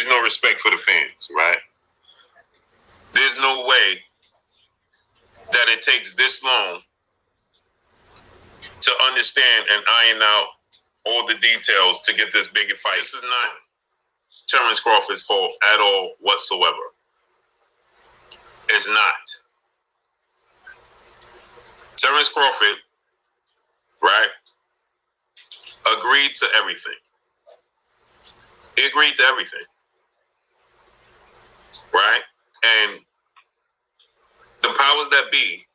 There's no respect for the fans, right? There's no way that it takes this long to understand and iron out all the details to get this big fight. This is not Terence Crawford's fault at all whatsoever. It's not. Terence Crawford, right, agreed to everything. He agreed to everything, right? And the powers that be,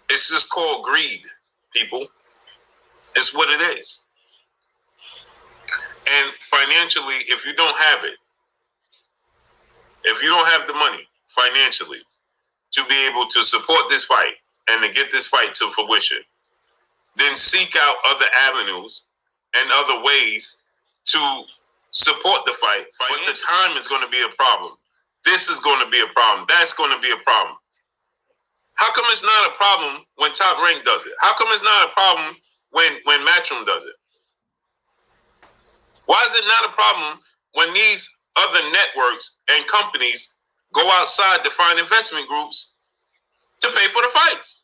it's just called greed, people. It's what it is. And financially, if you don't have it, if you don't have the money financially to be able to support this fight and to get this fight to fruition, then seek out other avenues and other ways to support the fight. But the time is going to be a problem. This is going to be a problem. That's going to be a problem. How come it's not a problem when Top Rank does it? How come it's not a problem when Matchroom does it? Why is it not a problem when these other networks and companies go outside to find investment groups to pay for the fights?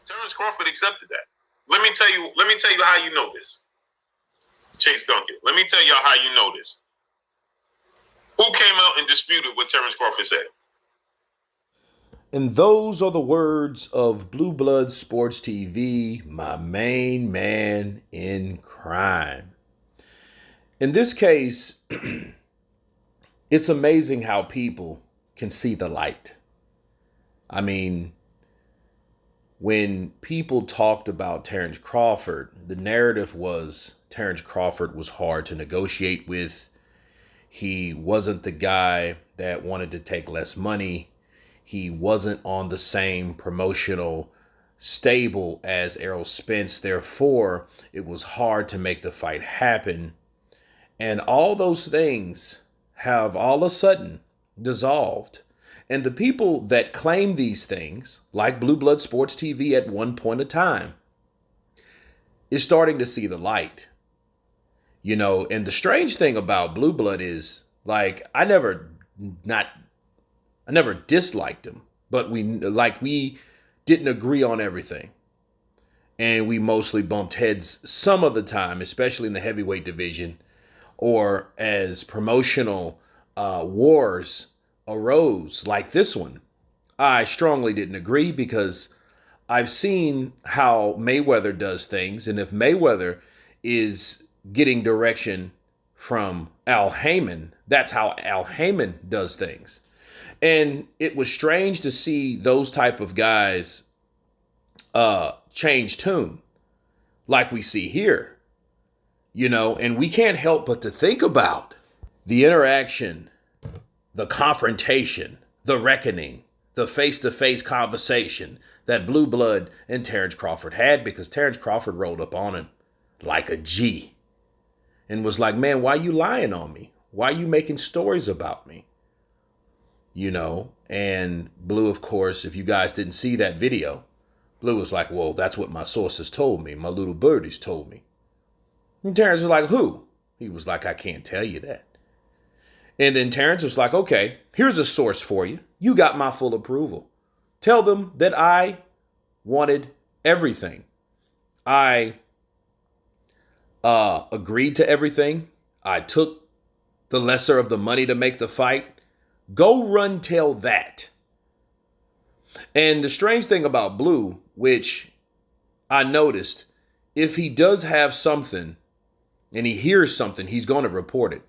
Terence Crawford accepted that. Let me tell you how you know this. Chase Duncan, let me tell y'all how you know this. Who came out and disputed what Terence Crawford said? And those are the words of Blueblood Sports TV, my main man in crime. In this case, it's amazing how people can see the light. I mean, when people talked about Terence Crawford, the narrative was Terence Crawford was hard to negotiate with. He wasn't the guy that wanted to take less money. He wasn't on the same promotional stable as Errol Spence. Therefore, it was hard to make the fight happen. And all those things have all of a sudden dissolved. And the people that claim these things, like Blueblood Sports TV at one point in time, is starting to see the light. You know, and the strange thing about Blueblood is, like, I never disliked him, but we didn't agree on everything. And we mostly bumped heads some of the time, especially in the heavyweight division, or as promotional wars arose like this one. I strongly didn't agree because I've seen how Mayweather does things. And if Mayweather is getting direction from Al Heyman, that's how Al Heyman does things. And it was strange to see those type of guys change tune like we see here, you know, and we can't help but to think about the interaction, the confrontation, the reckoning, the face-to-face conversation that Blueblood and Terence Crawford had, because Terence Crawford rolled up on him like a G and was like, man, why you lying on me? Why you making stories about me? You know, and Blue, of course, if you guys didn't see that video, Blue was like, well, that's what my sources told me. My little birdies told me. And Terence was like, who? He was like, I can't tell you that. And then Terence was like, okay, here's a source for you. You got my full approval. Tell them that I wanted everything. I agreed to everything. I took the lesser of the money to make the fight. Go run tell that. And the strange thing about Blue, which I noticed, if he does have something and he hears something, he's going to report it.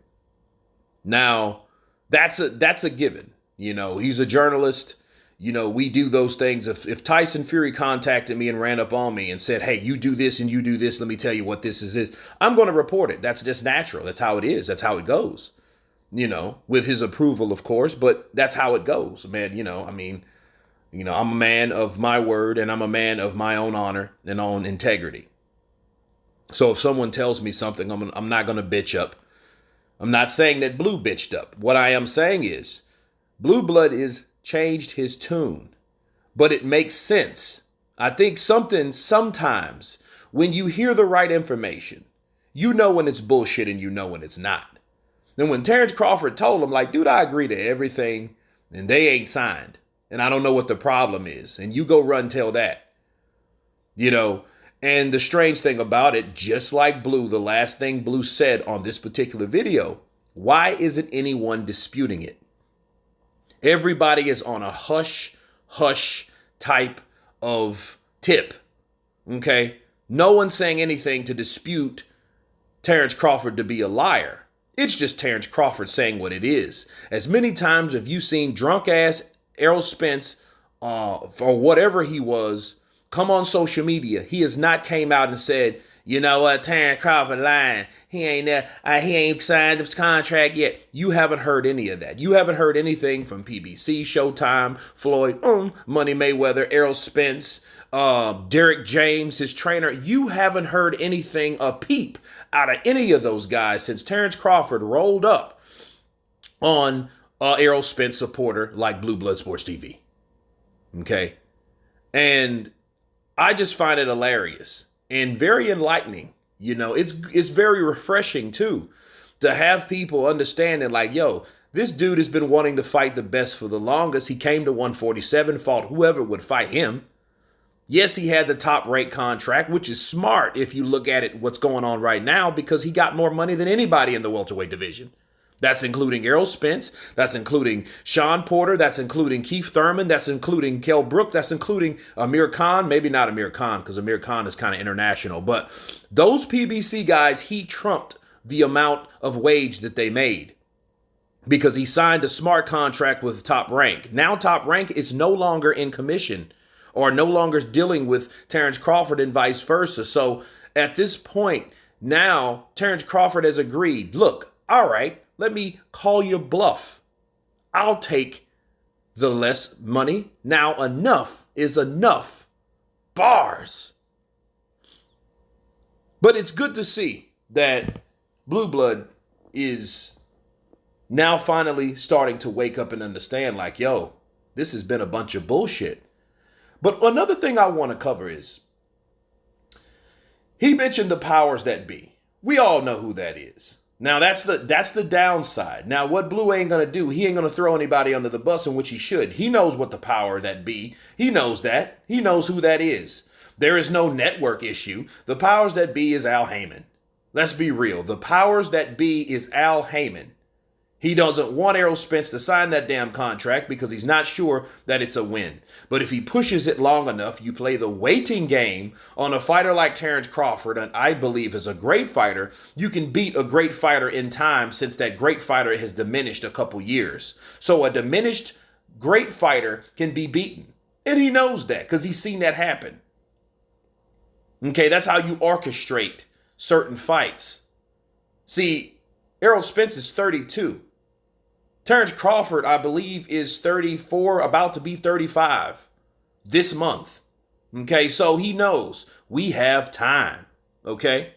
Now, that's a given. You know, he's a journalist. You know, we do those things. If Tyson Fury contacted me and ran up on me and said, hey, you do this and you do this, let me tell you what this is, I'm going to report it. That's just natural. That's how it is. That's how it goes. You know, with his approval, of course, but that's how it goes, man. You know, I mean, you know, I'm a man of my word and I'm a man of my own honor and own integrity. So if someone tells me something, I'm not going to bitch up. I'm not saying that Blue bitched up. What I am saying is Blueblood is changed his tune, but it makes sense. I think sometimes when you hear the right information, You know when it's bullshit and you know when it's not. Then when Terence Crawford told him, like, dude, I agree to everything, and they ain't signed, and I don't know what the problem is, and you go run tell that, you know. And the strange thing about it, just like Blue, the last thing Blue said on this particular video, why isn't anyone disputing it? Everybody is on a hush type of tip, okay? No one's saying anything to dispute Terence Crawford to be a liar. It's just Terence Crawford saying what it is. As many times have you seen drunk ass Errol Spence, or whatever he was, come on social media. He has not came out and said, you know what, Terence Crawford lying. He ain't signed his contract yet. You haven't heard any of that. You haven't heard anything from PBC, Showtime, Floyd, Money Mayweather, Errol Spence, Derek James, his trainer. You haven't heard anything a peep out of any of those guys since Terence Crawford rolled up on Errol Spence supporter like Blueblood Sports TV. Okay? And I just find it hilarious and very enlightening. You know, it's very refreshing too to have people understanding like, yo, this dude has been wanting to fight the best for the longest. He came to 147, fought whoever would fight him. Yes, he had the top rate contract, which is smart if you look at it, what's going on right now, because he got more money than anybody in the welterweight division. That's including Errol Spence. That's including Sean Porter. That's including Keith Thurman. That's including Kell Brook. That's including Amir Khan. Maybe not Amir Khan because Amir Khan is kind of international. But those PBC guys, he trumped the amount of wage that they made because he signed a smart contract with Top Rank. Now Top Rank is no longer in commission or no longer dealing with Terence Crawford and vice versa. So at this point, now Terence Crawford has agreed, look, all right, let me call your bluff. I'll take the less money. Now enough is enough. Bars. But it's good to see that Blueblood is now finally starting to wake up and understand like, yo, this has been a bunch of bullshit. But another thing I want to cover is he mentioned the powers that be. We all know who that is. Now, that's the downside. Now, what Blue ain't going to do, he ain't going to throw anybody under the bus, in which he should. He knows what the power that be. He knows that. He knows who that is. There is no network issue. The powers that be is Al Heyman. Let's be real. The powers that be is Al Heyman. He doesn't want Errol Spence to sign that damn contract because he's not sure that it's a win. But if he pushes it long enough, you play the waiting game on a fighter like Terence Crawford, and I believe is a great fighter, you can beat a great fighter in time since that great fighter has diminished a couple years. So a diminished great fighter can be beaten. And he knows that because he's seen that happen. Okay, that's how you orchestrate certain fights. See, Errol Spence is 32. Terence Crawford, I believe, is 34, about to be 35 this month. Okay, so he knows we have time. Okay?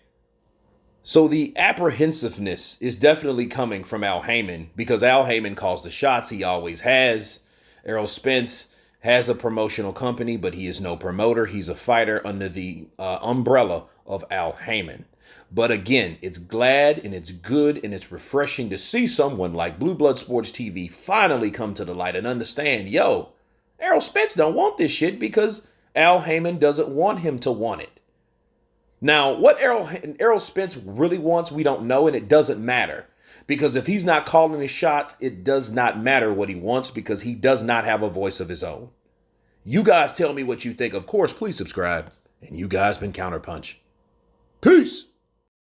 So the apprehensiveness is definitely coming from Al Heyman because Al Heyman calls the shots. He always has. Errol Spence has a promotional company, but he is no promoter. He's a fighter under the umbrella of Al Heyman. But again, it's glad and it's good and it's refreshing to see someone like Blueblood Sports TV finally come to the light and understand, yo, Errol Spence don't want this shit because Al Heyman doesn't want him to want it. Now, what Errol Spence really wants, we don't know, and it doesn't matter. Because if he's not calling his shots, it does not matter what he wants because he does not have a voice of his own. You guys tell me what you think. Of course, please subscribe. And you guys been Counterpunch. Peace.